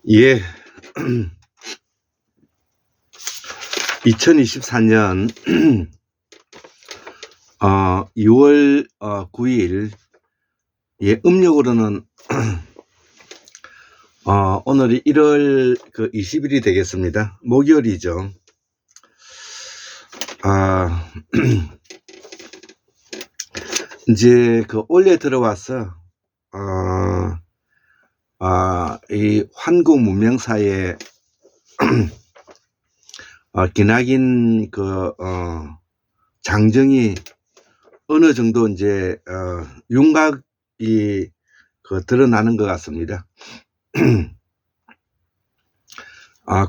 예. 2024년 6월 9일, 예, 음력으로는 오늘이 1월 20일이 되겠습니다. 목요일이죠. 이제 올해 들어와서 이 한국 문명사에 기나긴 장정이 어느 정도 이제 윤곽이 드러나는 것 같습니다.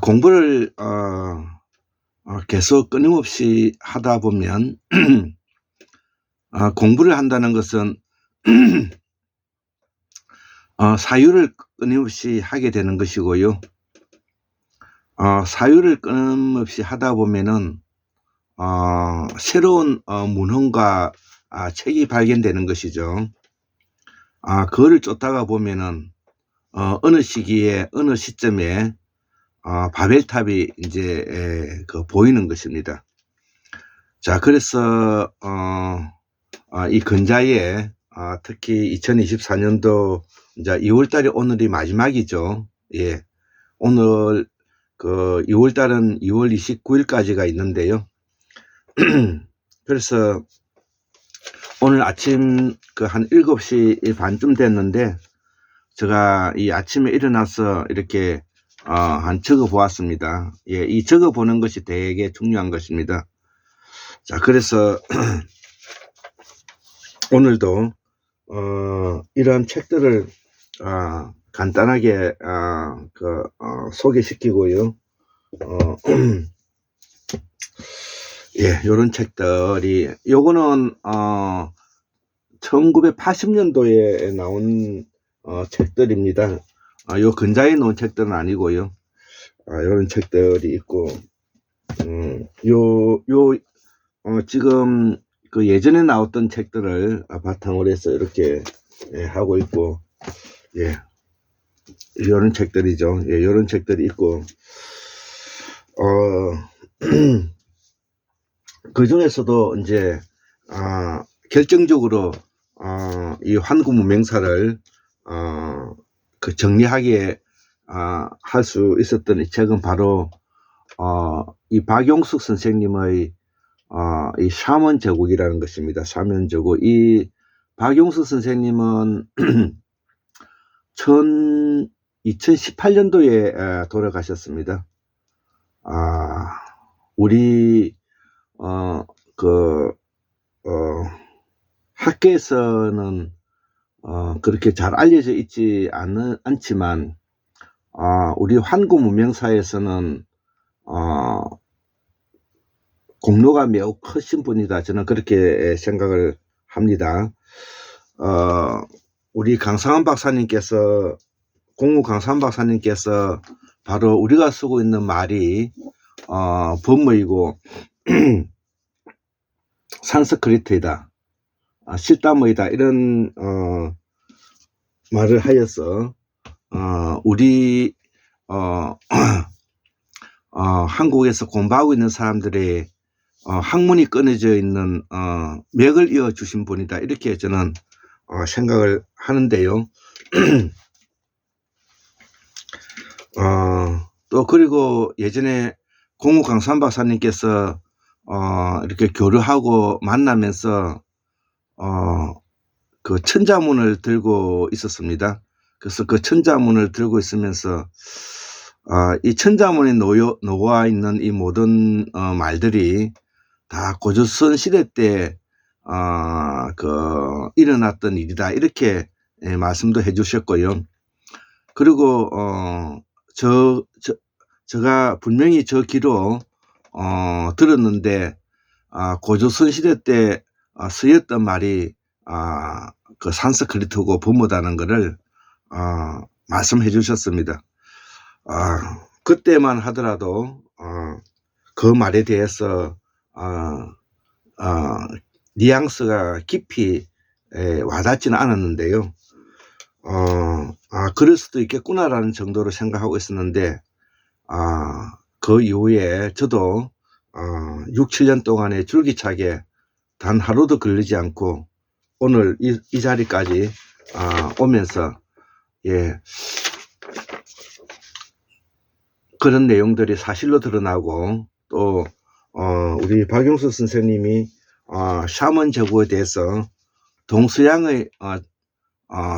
공부를 계속 끊임없이 하다 보면 공부를 한다는 것은 사유를 끊임없이 하게 되는 것이고요. 사유를 끊임없이 하다 보면은 새로운 문헌과 책이 발견되는 것이죠. 그거를 쫓다가 보면은 어느 시기에 어느 시점에 바벨탑이 이제 보이는 것입니다. 자, 그래서 이 근자에 특히 2024년도 이제 2월달이 오늘이 마지막이죠. 예, 오늘 6월달은 2월 29일까지가 있는데요. 그래서 오늘 아침 한 7시 반쯤 됐는데 제가 이 아침에 일어나서 이렇게 적어 보았습니다. 예, 이 적어 보는 것이 되게 중요한 것입니다. 자, 그래서 오늘도 이러한 책들을 간단하게 소개시키고요. 예, 요런 책들이, 요거는 1980년도에 나온 책들입니다. 요 근자에 놓은 책들은 아니고요. 요런 책들이 있고, 지금 예전에 나왔던 책들을 바탕으로 해서 이렇게 하고 있고, 예, 요런 책들이죠. 예, 요런 책들이 있고, 그 중에서도 이제 결정적으로 이 한국 문명사를 정리하게 할 수 있었던 이 책은 바로 이 박용숙 선생님의 이 샤먼 제국이라는 것입니다. 샤먼 제국. 이 박용숙 선생님은 2018년도에 돌아가셨습니다. 우리 학계에서는 그렇게 잘 알려져 있지 않지만 우리 한국 문명사에서는 공로가 매우 크신 분이다, 저는 그렇게 생각을 합니다. 우리 강상환 박사님께서, 공우 강상환 박사님께서 바로 우리가 쓰고 있는 말이 법무이고 산스크리트이다, 실담어이다, 이런 말을 하여서 우리 한국에서 공부하고 있는 사람들의 학문이 끊어져 있는 맥을 이어 주신 분이다, 이렇게 저는 생각을 하는데요. 또 그리고 예전에 공우 강산 박사님께서 이렇게 교류하고 만나면서 그 천자문을 들고 있었습니다. 그래서 그 천자문을 들고 있으면서 이 천자문에 놓아 있는 이 모든 말들이 다 고조선 시대 때 일어났던 일이다, 이렇게 말씀도 해주셨고요. 그리고 제가 분명히 저 귀로 들었는데 고조선 시대 때 쓰였던 말이 그 산스크리트고 법무다는 것을 말씀해 주셨습니다. 그때만 하더라도 그 말에 대해서 뉘앙스가 깊이 와닿지는 않았는데요. 그럴 수도 있겠구나라는 정도로 생각하고 있었는데, 그 이후에 저도 6, 7년 동안에 줄기차게 단 하루도 걸리지 않고 오늘 이 자리까지 오면서, 예, 그런 내용들이 사실로 드러나고, 또 우리 박용수 선생님이 샤먼 제국에 대해서 동서양의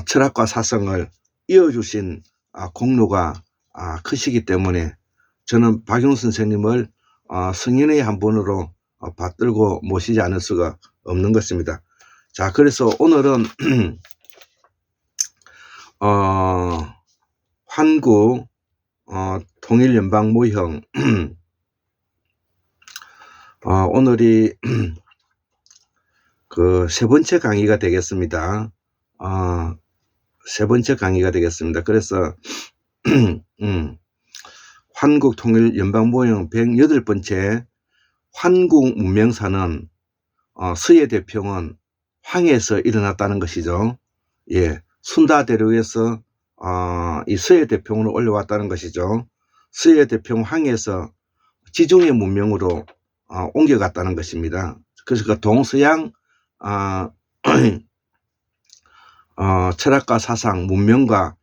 철학과 사상을 이어주신 공로가 크시기 때문에 저는 박용수 선생님을 성인의 한 분으로 받들고 모시지 않을 수가 없는 것입니다. 자, 그래서 오늘은 한국 통일연방모형 오늘이 그 세 번째 강의가 되겠습니다. 세 번째 강의가 되겠습니다. 그래서 한국 통일연방모형 108번째 한국 문명사는 서예 대평은 황해에서 일어났다는 것이죠. 예, 순다 대륙에서 이 서예 대평으로 올라왔다는 것이죠. 서예 대평 황해에서 지중해 문명으로 옮겨갔다는 것입니다. 그래서 그 동서양 철학과 사상, 문명과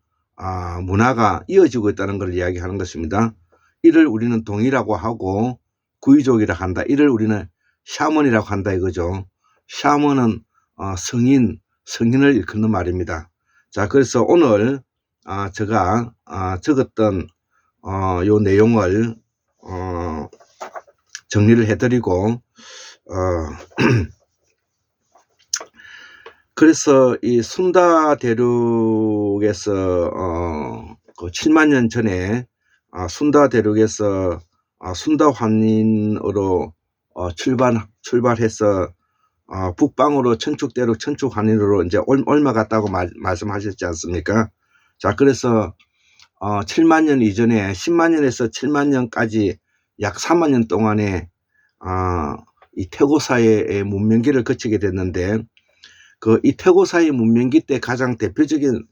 문화가 이어지고 있다는 것을 이야기하는 것입니다. 이를 우리는 동이라고 하고 구이족이라고 한다. 이를 우리는 샤먼이라고 한다 이거죠. 샤먼은 성인을 일컫는 말입니다. 자, 그래서 오늘 제가 적었던 요 내용을 정리를 해드리고 그래서 이 순다 대륙에서 그 7만 년 전에 순다 대륙에서 순다 환인으로 출발해서 북방으로 천축대륙 천축환인으로 이제 옮아갔다고 말씀하셨지 않습니까? 자, 그래서 7만 년 이전에 10만 년에서 7만 년까지 약 4만 년 동안에 이 태고사의 문명기를 거치게 됐는데, 그 이 태고사의 문명기 때 가장 대표적인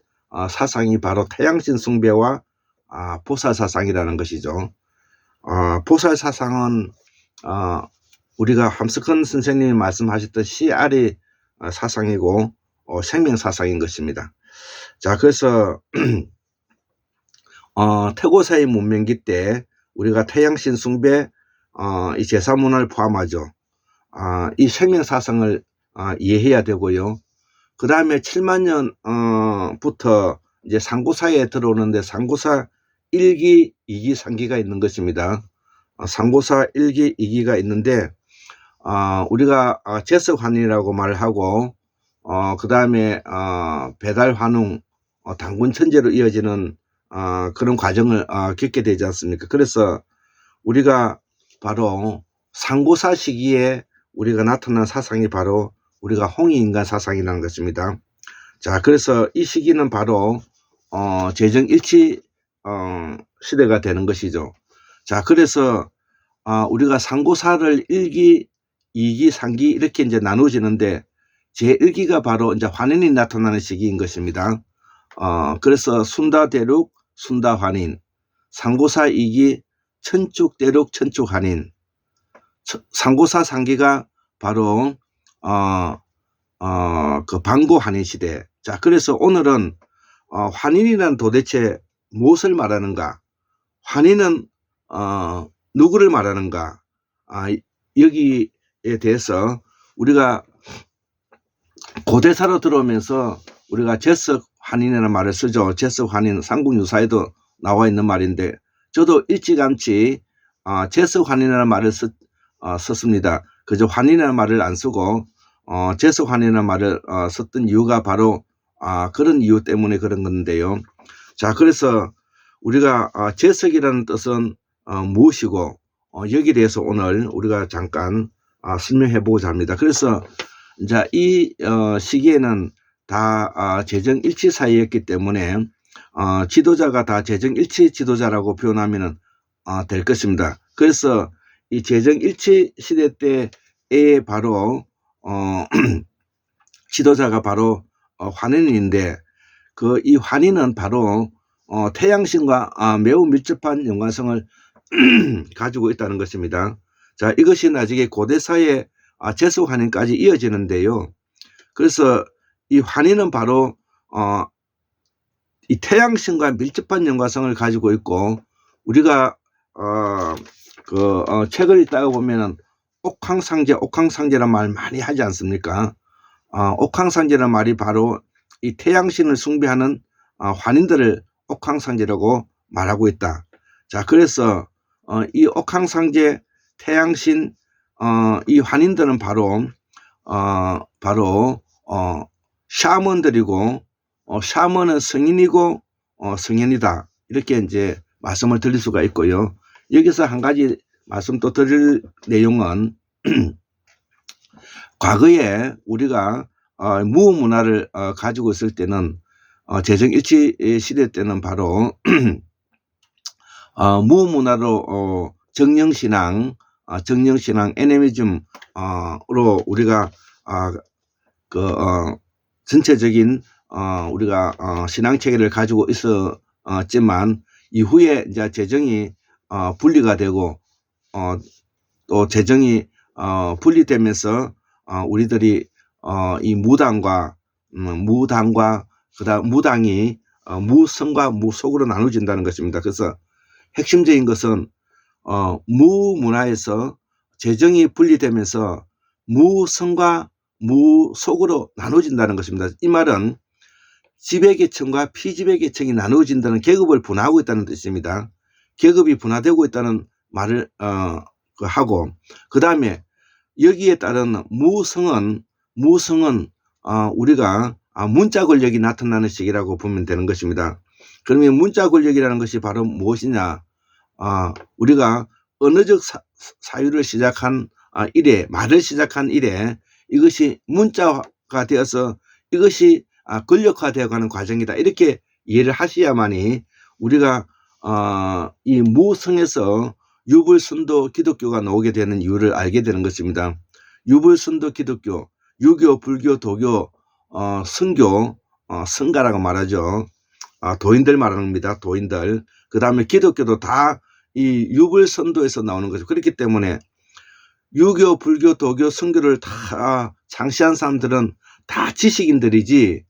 사상이 바로 태양신 숭배와 보살 사상이라는 것이죠. 보살 사상은 우리가 함석헌 선생님이 말씀하셨던 씨알이 사상이고 생명 사상인 것입니다. 자, 그래서 태고사의 문명기 때 우리가 태양신 숭배 이 제사 문화를 포함하죠. 이 생명 사상을 이해해야 되고요. 그 다음에 7만 년부터 이제 상고사에 들어오는데 상고사 1기, 2기, 3기가 있는 것입니다. 상고사 1기, 2기가 있는데 우리가 제석환인이라고 말하고 그 다음에 배달환웅, 단군천재로 이어지는 그런 과정을 겪게 되지 않습니까? 그래서 우리가 바로 상고사 시기에 우리가 나타난 사상이 바로 우리가 홍익인간 사상이라는 것입니다. 자, 그래서 이 시기는 바로 재정일치 시대가 되는 것이죠. 자, 그래서 우리가 상고사를 1기, 2기, 3기 이렇게 이제 나누어지는데 제1기가 바로 이제 환인이 나타나는 시기인 것입니다. 그래서 순다대륙, 순다환인, 상고사 2기, 천축대륙, 천축환인, 상고사 3기가 바로 그 방고환인 시대. 자, 그래서 오늘은 환인이란 도대체 무엇을 말하는가? 환인은 누구를 말하는가? 여기에 대해서 우리가 고대사로 들어오면서 우리가 제석환인이라는 말을 쓰죠. 제석환인, 삼국유사에도 나와 있는 말인데 저도 일찌감치 제석환인이라는 말을 썼습니다. 그저 환인이라는 말을 안 쓰고 제석환인이라는 말을 썼던 이유가 바로 그런 이유 때문에 그런 건데요. 자, 그래서 우리가 제석이라는 뜻은 무엇이고 여기에 대해서 오늘 우리가 잠깐 설명해 보고자 합니다. 그래서 이제 이 시기에는 다 재정일치 사이였기 때문에 지도자가 다 재정일치 지도자라고 표현하면 될 것입니다. 그래서 이 재정일치 시대 때에 바로 지도자가 바로 환인인데 이 환희는 바로 태양신과 매우 밀접한 연관성을 가지고 있다는 것입니다. 자, 이것이 나중에 고대사의 제수환희까지 이어지는데요. 그래서 이 환희는 바로 이 태양신과 밀접한 연관성을 가지고 있고, 우리가 책을 읽다가 보면은 옥황상제란 말 많이 하지 않습니까? 옥황상제란 말이 바로 이 태양신을 숭배하는 환인들을 옥황상제라고 말하고 있다. 자, 그래서 이 옥황상제, 태양신, 이 환인들은 바로 샤먼들이고, 샤먼은 성인이고 성현이다, 이렇게 이제 말씀을 드릴 수가 있고요. 여기서 한 가지 말씀 또 드릴 내용은 과거에 우리가 무문화를 가지고 있을 때는 재정일치 시대 때는 바로 무문화로 정령신앙, 애니미즘으로 우리가 전체적인 우리가 신앙체계를 가지고 있었지만, 이후에 이제 재정이 분리가 되고 또 재정이 분리되면서 우리들이 이 무당과 그다음 무당이 무성과 무속으로 나눠진다는 것입니다. 그래서 핵심적인 것은 무문화에서 재정이 분리되면서 무성과 무속으로 나눠진다는 것입니다. 이 말은 지배계층과 피지배계층이 나누어진다는, 계급을 분화하고 있다는 뜻입니다. 계급이 분화되고 있다는 말을 하고, 그 다음에 여기에 따른 무성은 우리가 문자 권력이 나타나는 시기라고 보면 되는 것입니다. 그러면 문자 권력이라는 것이 바로 무엇이냐? 우리가 언어적 사유를 시작한 이래, 말을 시작한 이래 이것이 문자가 되어서 이것이 권력화되어가는 과정이다, 이렇게 이해를 하셔야만이 우리가 이 무성에서 유불선도 기독교가 나오게 되는 이유를 알게 되는 것입니다. 유불선도 기독교, 유교, 불교, 도교, 선교, 성가라고 말하죠. 도인들 말하는 겁니다. 도인들. 그 다음에 기독교도 다 이 유불선도에서 나오는 거죠. 그렇기 때문에 유교, 불교, 도교, 선교를 다 창시한 사람들은 다 지식인들이지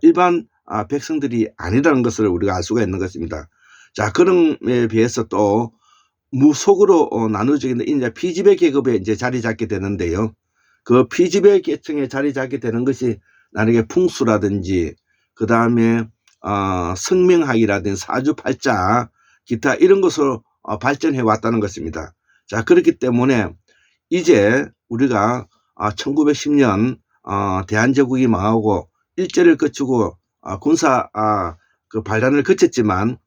일반 백성들이 아니라는 것을 우리가 알 수가 있는 것입니다. 자, 그런 에 비해서 또 무속으로 나누어지는 이제 피지배 계급에 이제 자리 잡게 되는데요. 그 피지배 계층에 자리 잡게 되는 것이 나에게 풍수라든지, 그 다음에 성명학이라든지 사주팔자, 기타 이런 것으로 발전해 왔다는 것입니다. 자, 그렇기 때문에 이제 우리가 1910년 대한제국이 망하고 일제를 거치고 군사 그 반란을 거쳤지만,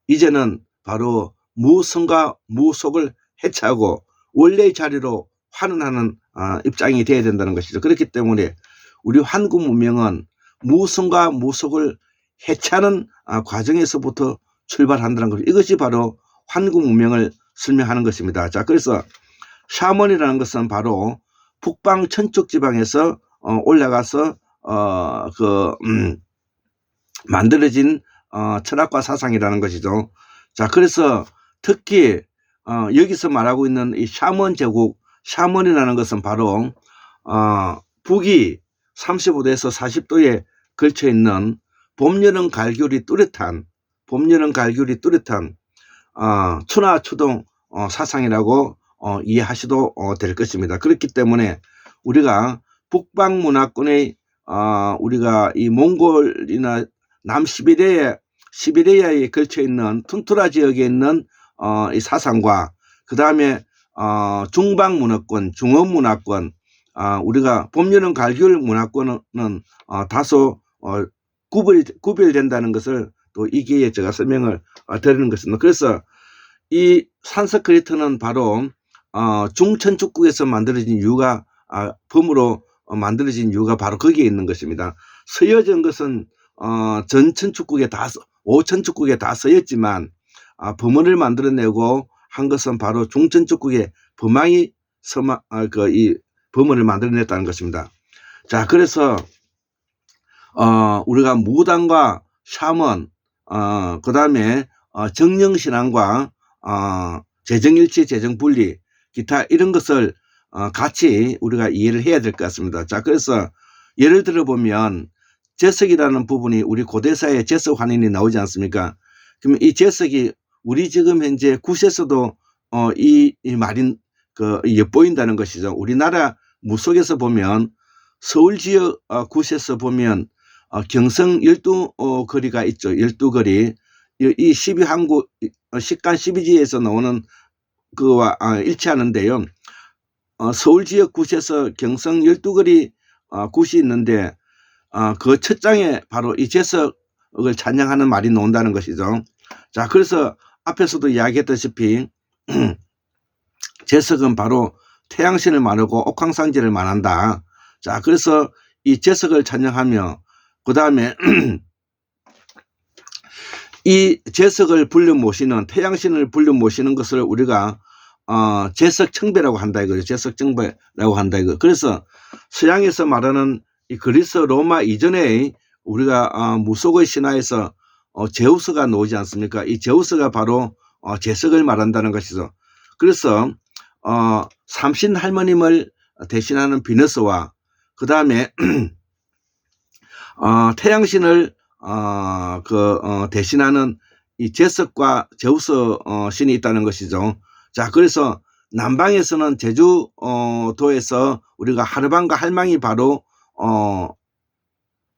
이제는 바로 무성과 무속을 해체하고 원래의 자리로 환원하는 입장이 되어야 된다는 것이죠. 그렇기 때문에 우리 한국 문명은 무성과 무속을 해체하는 과정에서부터 출발한다는 것, 이것이 바로 한국 문명을 설명하는 것입니다. 자, 그래서 샤먼이라는 것은 바로 북방 천쪽 지방에서 올라가서 만들어진 철학과 사상이라는 것이죠. 자, 그래서 특히 여기서 말하고 있는 이 샤먼 제국, 샤먼이라는 것은 바로 북위 35도에서 40도에 걸쳐 있는 봄, 여름, 가을이 뚜렷한 추나추동 사상이라고 이해하셔도 될 것입니다. 그렇기 때문에 우리가 북방 문화권의 우리가 이 몽골이나 시베리아에 걸쳐 있는 툰투라 지역에 있는 이 사상과, 그 다음에 중방 문화권, 중업 문화권, 우리가 봄, 여름, 가을, 겨울 문화권은 다소 구별된다는 것을 또 이 기회에 제가 설명을 드리는 것입니다. 그래서 이 산스크리트는 바로 중천축국에서 만들어진 이유가, 범으로 만들어진 이유가 바로 거기에 있는 것입니다. 쓰여진 것은 전천축국에 다, 5천축국에 다 쓰였지만 범어를 만들어내고 한 것은 바로 중천축국의 범왕이 이 범어를 만들어냈다는 것입니다. 자, 그래서 우리가 무당과 샤먼, 그 다음에 정령신앙과 재정일치, 재정분리, 기타 이런 것을 같이 우리가 이해를 해야 될 것 같습니다. 자, 그래서 예를 들어 보면 제석이라는 부분이 우리 고대사에 제석 환인이 나오지 않습니까? 그러면 이 제석이 우리 지금 현재 굿에서도 이 말인 엿보인다는 것이죠. 우리나라 무속에서 보면 서울 지역 굿에서 보면 경성 12거리가 있죠. 12거리. 이 12항구 식간 12지에서 나오는 그와 일치하는데요. 서울 지역 굿에서 경성 12거리 굿이 있는데 그 첫 장에 바로 이 제석을 찬양하는 말이 나온다는 것이죠. 자, 그래서 앞에서도 이야기했다시피 제석은 바로 태양신을 말하고 옥황상제를 말한다. 자, 그래서 이 제석을 찬양하며 그 다음에 이 제석을 불려 모시는 태양신을 불려 모시는 것을 우리가 제석청배라고 한다 이거죠. 제석청배라고 한다 이거. 그래서 서양에서 말하는 이 그리스 로마 이전에 우리가 무속의 신화에서 제우스가 나오지 않습니까? 이 제우스가 바로 제석을 말한다는 것이죠. 그래서 삼신 할머님을 대신하는 비너스와 그 다음에 태양신을 대신하는 이 제석과 제우스 신이 있다는 것이죠. 자, 그래서 남방에서는 제주도에서 우리가 하르방과 할망이 바로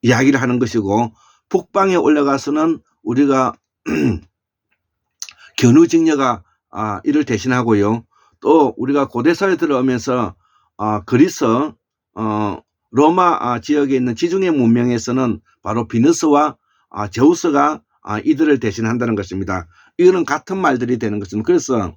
이야기를 하는 것이고, 북방에 올라가서는 우리가 견우직녀가 이를 대신하고요. 또 우리가 고대사에 들어오면서 그리스 로마 지역에 있는 지중해 문명에서는 바로 비너스와 제우스가 이들을 대신한다는 것입니다. 이거는 같은 말들이 되는 것입니다. 그래서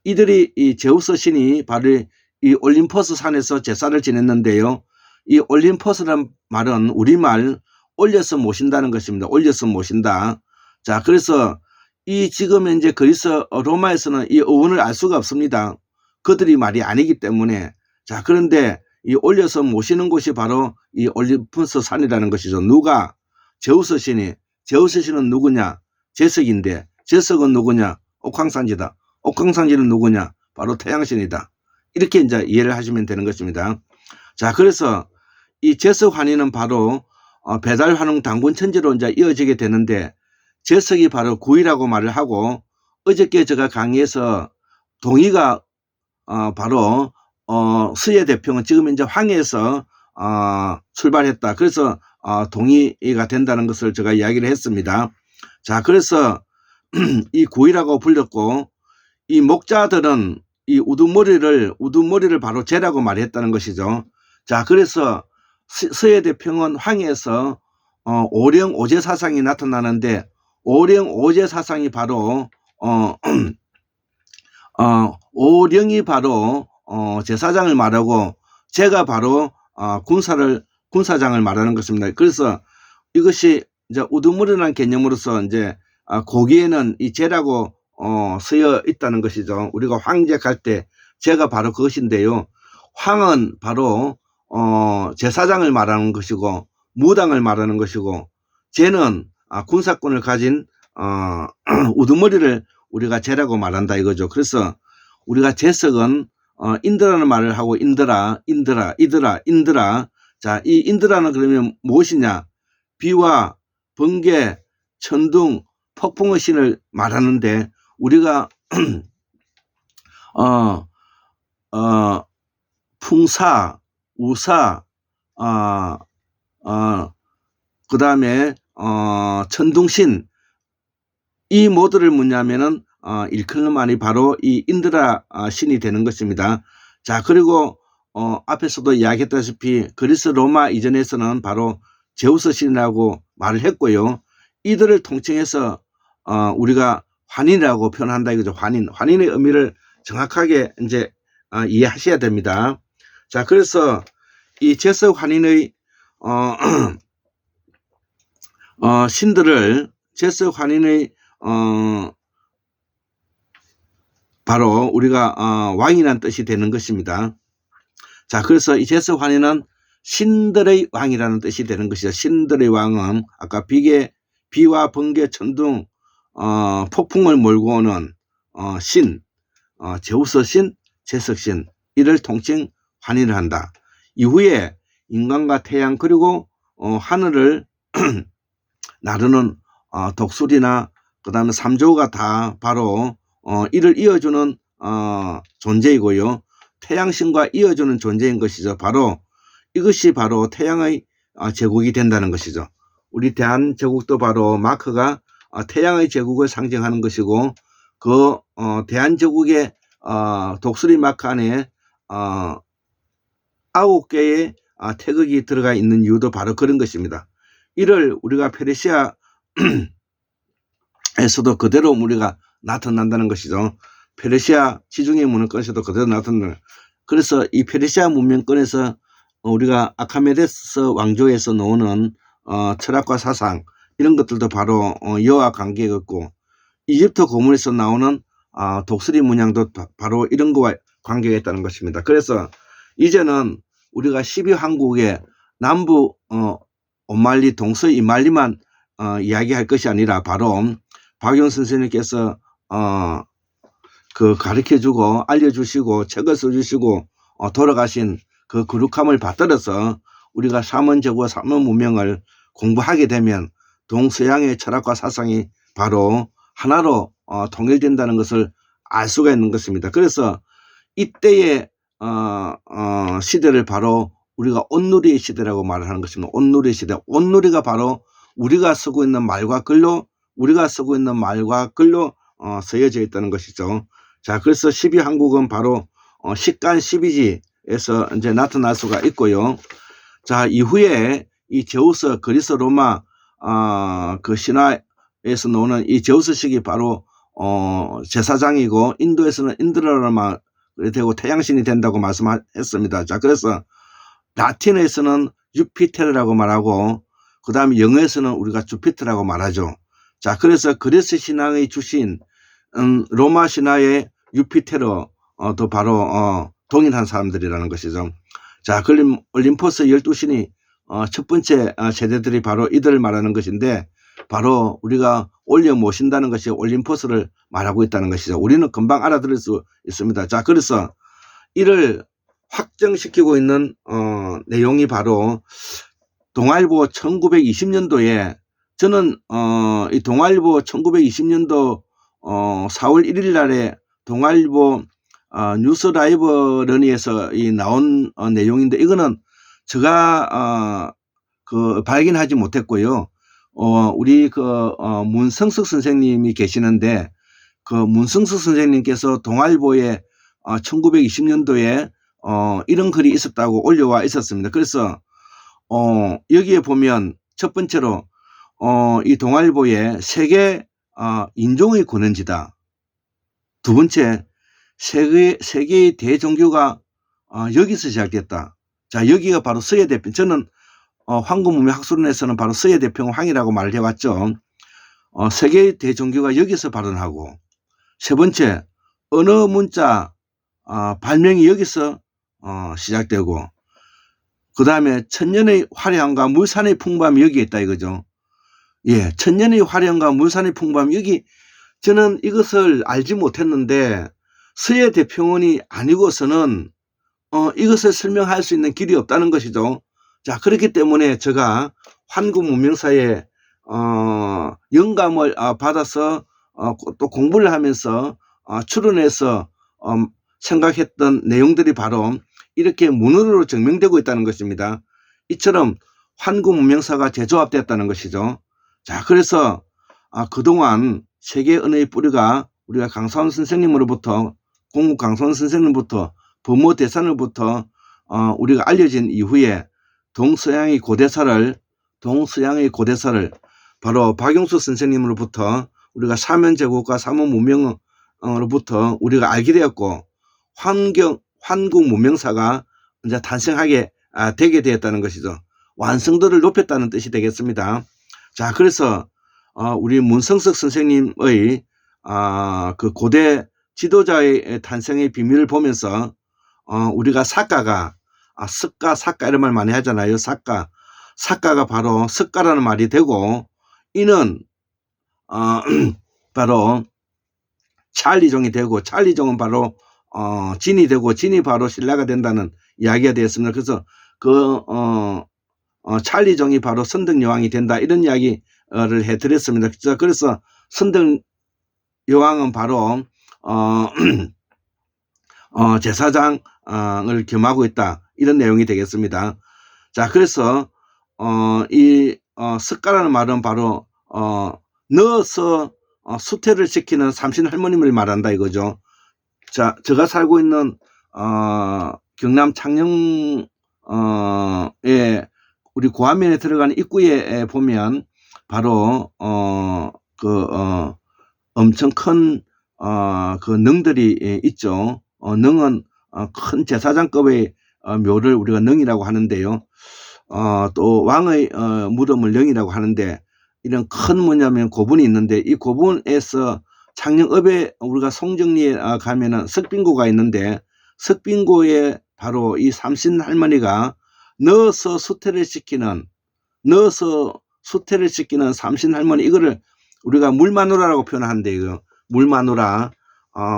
이들이 이 제우스 신이 바로 이 올림포스 산에서 제사를 지냈는데요. 이 올림포스란 말은 우리말 올려서 모신다는 것입니다. 올려서 모신다. 자, 그래서 이 지금 현재 그리스 로마에서는 이 어원을 알 수가 없습니다. 그들이 말이 아니기 때문에. 자, 그런데 이 올려서 모시는 곳이 바로 이 올림포스 산이라는 것이죠. 누가? 제우스 신이. 제우스 신은 누구냐? 제석인데 제석은 누구냐? 옥황상제다. 옥황상제는 누구냐? 바로 태양신이다. 이렇게 이제 이해를 하시면 되는 것입니다. 자, 그래서 이 제석 환희는 바로 배달환웅 당군천지로 이제 이어지게 되는데, 제석이 바로 구이라고 말을 하고, 어저께 제가 강의에서 동의가 바로 수의 대평은 지금 이제 황해에서 출발했다. 그래서 동의가 된다는 것을 제가 이야기를 했습니다. 자, 그래서 이 구이라고 불렸고, 이 목자들은 이 우두머리를 바로 재라고 말했다는 것이죠. 자, 그래서 서해 대평은 황해에서 오령 오제 사상이 나타나는데, 오령 오제 사상이 바로 오령이 바로 제사장을 말하고, 제가 바로 군사장을 말하는 것입니다. 그래서 이것이 이제 우두머리라는 개념으로서 이제 고기에는 이 제라고 쓰여 있다는 것이죠. 우리가 황제 갈 때 제가 바로 그것인데요. 황은 바로 제사장을 말하는 것이고, 무당을 말하는 것이고, 제는 군사권을 가진 우두머리를 우리가 제라고 말한다 이거죠. 그래서 우리가 제석은 인드라는 말을 하고, 인드라. 자, 이 인드라는 그러면 무엇이냐? 비와 번개, 천둥, 폭풍의 신을 말하는데, 우리가 풍사, 우사, 그 다음에 천둥신, 이 모두를 뭐냐면은 일컫는 말이 바로 이 인드라 신이 되는 것입니다. 자, 그리고 앞에서도 이야기했다시피 그리스 로마 이전에서는 바로 제우스 신이라고 말을 했고요. 이들을 통칭해서 우리가 환인이라고 표현한다 이거죠. 환인의 의미를 정확하게 이제 이해하셔야 됩니다. 자, 그래서 이 제석 환인의 신들을, 제석 환인의 바로 우리가 왕이라는 뜻이 되는 것입니다. 자, 그래서 이 제석 환인은 신들의 왕이라는 뜻이 되는 것이죠. 신들의 왕은 아까 비와 번개, 천둥, 폭풍을 몰고 오는 신, 제우스 신, 제석 신, 이를 통칭 환희를 한다. 이후에 인간과 태양 그리고 하늘을 나르는 독수리나 그 다음에 삼조가 다 바로 이를 이어주는 존재이고요. 태양신과 이어주는 존재인 것이죠. 바로 이것이 바로 태양의 제국이 된다는 것이죠. 우리 대한제국도 바로 마크가 태양의 제국을 상징하는 것이고 그 대한제국의 독수리 마크 안에 9개의 태극이 들어가 있는 이유도 바로 그런 것입니다. 이를 우리가 페르시아에서도 그대로 우리가 나타난다는 것이죠. 페르시아 지중해 문명권에서도 그대로 나타난다. 그래서 이 페르시아 문명권에서 우리가 아카메데스 왕조에서 나오는 철학과 사상 이런 것들도 바로 여와 관계가 있고 이집트 고문에서 나오는 독수리 문양도 바로 이런 거와 관계가 있다는 것입니다. 그래서 이제는 우리가 12황국의 남부 온말리 동서 이말리만 이야기할 것이 아니라 바로 박용 선생님께서 가르쳐주고 알려주시고 책을 써주시고 돌아가신 그 거룩함을 받들어서 우리가 삼원제국과 삼원문명을 공부하게 되면 동서양의 철학과 사상이 바로 하나로 통일된다는 것을 알 수가 있는 것입니다. 그래서 이때의 시대를 바로 우리가 온누리의 시대라고 말을 하는 것입니다. 온누리의 시대. 온누리가 바로 우리가 쓰고 있는 말과 글로 쓰여져 있다는 것이죠. 자, 그래서 12황국은 바로 식간 12지에서 이제 나타날 수가 있고요. 자, 이후에 이 제우스 그리스 로마 그 신화에서 나오는 이 제우스식이 바로 제사장이고 인도에서는 인드라로마 되고 태양신이 된다고 말씀했습니다. 자, 그래서 라틴에서는 유피테르라고 말하고 그 다음에 영어에서는 우리가 주피터라고 말하죠. 자, 그래서 그리스 신앙의 주신 로마 신화의 유피테르도 바로 동일한 사람들이라는 것이죠. 자, 올림포스 12신이 첫 번째 세대들이 바로 이들을 말하는 것인데 바로 우리가 올려 모신다는 것이 올림포스를 말하고 있다는 것이죠. 우리는 금방 알아들을 수 있습니다. 자, 그래서 이를 확정시키고 있는 내용이 바로 동아일보 1920년도에 저는 이 동아일보 1920년도 4월 1일 날에 동아일보 뉴스 라이브러니에서 나온 내용인데 이거는 제가 발견하지 못했고요. 우리 문성석 선생님이 계시는데 그 문성석 선생님께서 동아일보에 1920년도에 이런 글이 있었다고 올려와 있었습니다. 그래서 여기에 보면 첫 번째로 이 동아일보에 세계 인종의 권원지다. 두 번째 세계의 대종교가 여기서 시작됐다. 자, 여기가 바로 서예 대평. 저는 황금문명학술원에서는 바로 서예 대평 황이라고 말을 해왔죠. 세계의 대종교가 여기서 발원하고 세 번째 언어 문자 발명이 여기서 시작되고 그 다음에 천년의 화려함과 물산의 풍부함이 여기에 있다 이거죠. 예, 천년의 화려함과 물산의 풍부함 여기 저는 이것을 알지 못했는데 서예 대평원이 아니고서는 이것을 설명할 수 있는 길이 없다는 것이죠. 자, 그렇기 때문에 제가 한국문명사에 영감을 받아서 또 공부를 하면서 추론해서 생각했던 내용들이 바로 이렇게 문헌으로 증명되고 있다는 것입니다. 이처럼 한국문명사가 재조합되었다는 것이죠. 자, 그래서 그동안 세계 언어의 뿌리가 우리가 강사원 선생님으로부터 공국 강사원 선생님부터 범어 대산으로부터 우리가 알려진 이후에 동서양의 고대사를 바로 박용수 선생님으로부터 우리가 사면제국과 삼원문명으로부터 우리가 알게 되었고 한국문명사가 이제 탄생하게 되게 되었다는 것이죠. 완성도를 높였다는 뜻이 되겠습니다. 자, 그래서 우리 문성석 선생님의 그 고대 지도자의 탄생의 비밀을 보면서 우리가 사가가 석가, 삭가 이런 말 많이 하잖아요. 삭가가 바로 석가라는 말이 되고, 이는 바로 찰리종이 되고, 찰리종은 바로 진이 되고, 진이 바로 신라가 된다는 이야기가 되었습니다. 그래서 찰리종이 바로 선덕여왕이 된다, 이런 이야기를 해드렸습니다. 그래서 선덕여왕은 바로 제사장을 겸하고 있다, 이런 내용이 되겠습니다. 자, 그래서 이 석가라는 말은 바로 넣어서 수태를 시키는 삼신 할머님을 말한다 이거죠. 자, 제가 살고 있는 경남 창녕에 우리 고안면에 들어가는 입구에 보면 바로 엄청 큰 그 능들이 있죠. 능은 큰 제사장급의 묘를 우리가 능이라고 하는데요. 또 왕의 무덤을 능이라고 하는데, 이런 큰 뭐냐면 고분이 있는데, 이 고분에서 창녕읍에 우리가 송정리에 가면은 석빙고가 있는데, 석빙고에 바로 이 삼신 할머니가 넣어서 수태를 시키는 삼신 할머니, 이거를 우리가 물마누라라고 표현하는데, 이거 물마누라,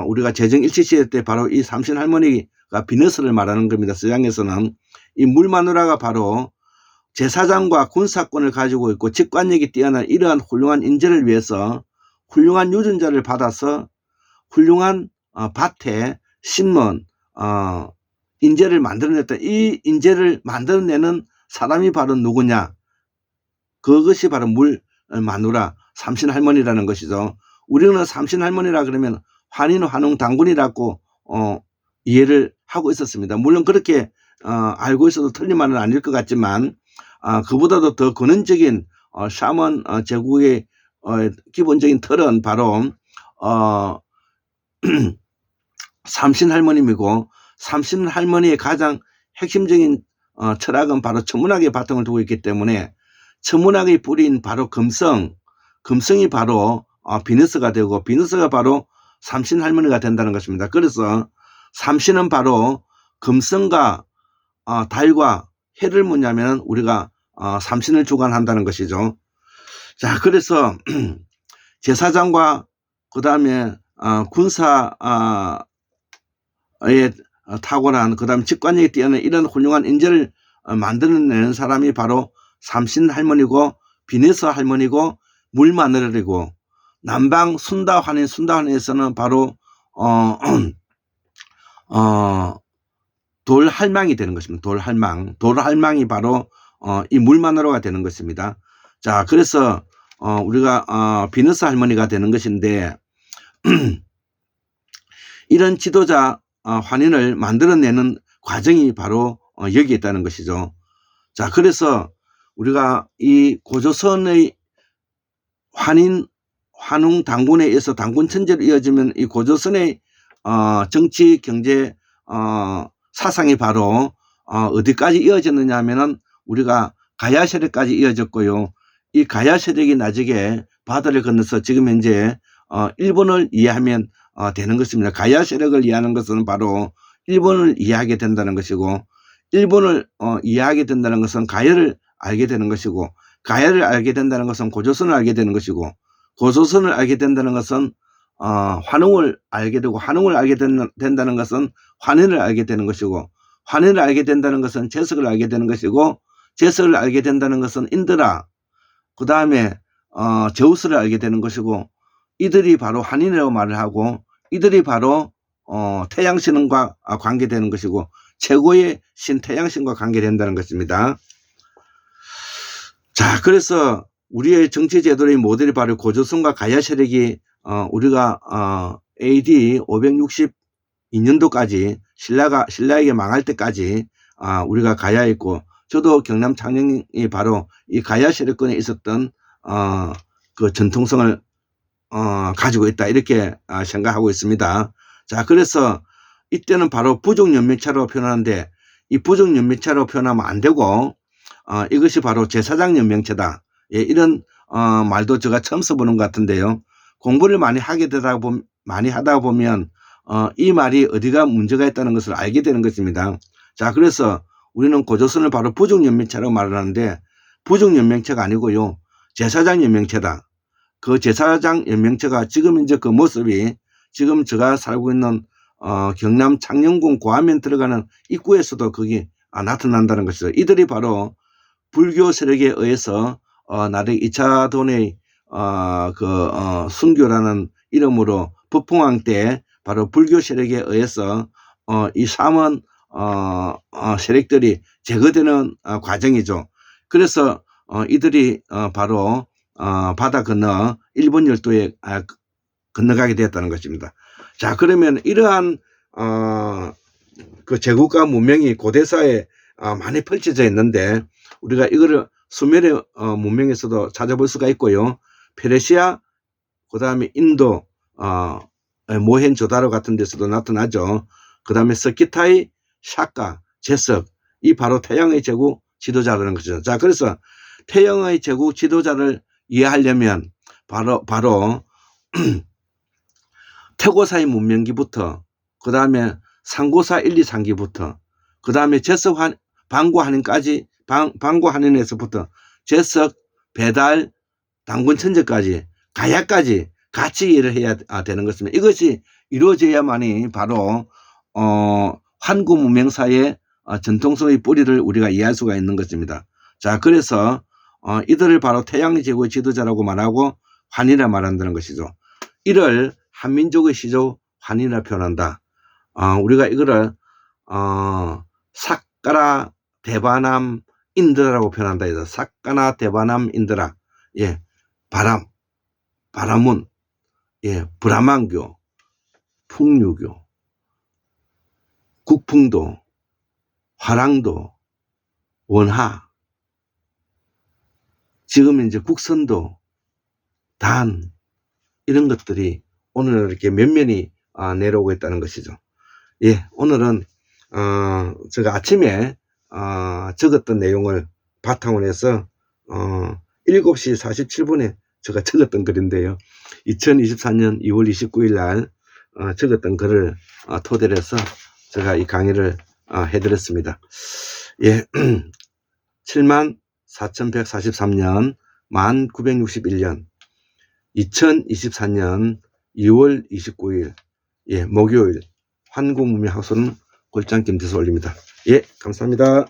우리가 제정일치시대 때 바로 이 삼신 할머니가 비너스를 말하는 겁니다. 서양에서는 이 물마누라가 바로 제사장과 군사권을 가지고 있고 직관력이 뛰어난 이러한 훌륭한 인재를 위해서 훌륭한 유전자를 받아서 훌륭한 밭에 심은 인재를 만들어냈다. 이 인재를 만들어내는 사람이 바로 누구냐? 그것이 바로 물마누라, 삼신 할머니라는 것이죠. 우리는 삼신 할머니라 그러면 환인, 환웅, 당군이라고 이해를 하고 있었습니다. 물론 그렇게 알고 있어도 틀린 말은 아닐 것 같지만, 그보다도 더 근원적인 샤먼 제국의 기본적인 틀은 바로 삼신 할머님이고, 삼신 할머니의 가장 핵심적인 철학은 바로 천문학의 바탕을 두고 있기 때문에, 천문학의 뿌리인 바로 금성이 바로 비너스가 되고, 비너스가 바로 삼신 할머니가 된다는 것입니다. 그래서 삼신은 바로 금성과 달과 해를 뭐냐면 우리가 삼신을 주관한다는 것이죠. 자, 그래서 제사장과 그 다음에 군사에 탁월한, 그 다음에 직관력이 뛰어난 이런 훌륭한 인재를 만들어내는 사람이 바로 삼신 할머니고, 비너스 할머니고, 물마누라이고, 남방 순다환에서는 바로 돌할망이 되는 것입니다. 돌할망이 바로 이 물마누라가 되는 것입니다. 자, 그래서 우리가 비너스 할머니가 되는 것인데, 이런 지도자 환인을 만들어내는 과정이 바로 여기에 있다는 것이죠. 자, 그래서 우리가 이 고조선의 환인, 환웅, 당군에 의해서 당군 천제로 이어지면 이 고조선의 정치, 경제, 사상이 바로 어디까지 이어졌느냐 하면은 우리가 가야 세력까지 이어졌고요. 이 가야 세력이 나중에 바다를 건너서 지금 현재 일본을 이해하면 되는 것입니다. 가야 세력을 이해하는 것은 바로 일본을 이해하게 된다는 것이고, 일본을 이해하게 된다는 것은 가야를 알게 되는 것이고, 가야를 알게 된다는 것은 고조선을 알게 되는 것이고, 고조선을 알게 된다는 것은 환웅을 알게 되고, 환웅을 알게 된다는 것은 환인을 알게 되는 것이고, 환인을 알게 된다는 것은 제석을 알게 되는 것이고, 제석을 알게 된다는 것은 인드라, 그 다음에 제우스를 알게 되는 것이고, 이들이 바로 환인이라고 말을 하고, 이들이 바로 태양신과 관계되는 것이고, 최고의 신 태양신과 관계된다는 것입니다. 자, 그래서 우리의 정치 제도의 모델이 바로 고조선과 가야 세력이 우리가 AD 562년도까지 신라에게 망할 때까지 우리가 가야에 있고, 저도 경남 창녕이 바로 이 가야 세력권에 있었던 그 전통성을 가지고 있다, 이렇게 생각하고 있습니다. 자, 그래서 이때는 바로 부족연민차로 표현하는데, 이 부족연민차로 표현하면 안 되고 이것이 바로 제사장 연명체다. 예, 이런 말도 제가 처음 써보는 것 같은데요. 공부를 많이 하다 보면 이 말이 어디가 문제가 있다는 것을 알게 되는 것입니다. 자, 그래서 우리는 고조선을 바로 부족연맹체라고 말하는데 부족연맹체가 아니고요. 제사장연맹체다. 그 제사장연맹체가 지금 이제 그 모습이 지금 제가 살고 있는 경남 창녕군 고안면 들어가는 입구에서도 거기 나타난다는 것이죠. 이들이 바로 불교 세력에 의해서 나르 2차 돈의 순교라는 이름으로 법흥왕 때 바로 불교 세력에 의해서 이 삼원 세력들이 제거되는 과정이죠. 그래서 이들이 바로 바다 건너 일본 열도에 건너가게 되었다는 것입니다. 자, 그러면 이러한 그 제국과 문명이 고대사에 많이 펼쳐져 있는데 우리가 이거를 수메르 문명에서도 찾아볼 수가 있고요. 페르시아, 그 다음에 인도, 모헨조다로 같은 데서도 나타나죠. 그 다음에 스키타이, 샤카, 제석, 이 바로 태양의 제국 지도자라는 것이죠. 자, 그래서 태양의 제국 지도자를 이해하려면 바로 태고사의 문명기부터, 그 다음에 상고사 1, 2, 3기부터, 그 다음에 제석 방고한인에서부터 제석, 배달, 당군천제까지, 가야까지 같이 일을 해야 되는 것입니다. 이것이 이루어져야만이 바로 환구 문명사의 전통성의 뿌리를 우리가 이해할 수가 있는 것입니다. 자, 그래서 이들을 바로 태양의 제국의 지도자라고 말하고 환이라 말한다는 것이죠. 이를 한민족의 시조 환이라 표현한다. 우리가 이거를 삭가라 대바남 인드라라고 표현한다 해서 삭가나 대바남 인드라. 예, 바람문, 예, 브라만교, 풍류교, 국풍도, 화랑도, 원하, 지금 이제 국선도, 단, 이런 것들이 오늘 이렇게 면면이 내려오고 있다는 것이죠. 예, 오늘은 제가 아침에 적었던 내용을 바탕으로 해서 7시 47분에 제가 적었던 글인데요. 2024년 2월 29일 날 적었던 글을 토대로 해서 제가 이 강의를 해드렸습니다. 예, 74,143년 1961년 2024년 2월 29일 예, 목요일 환구문명학설은 골장 김태수 올립니다. 예, 감사합니다.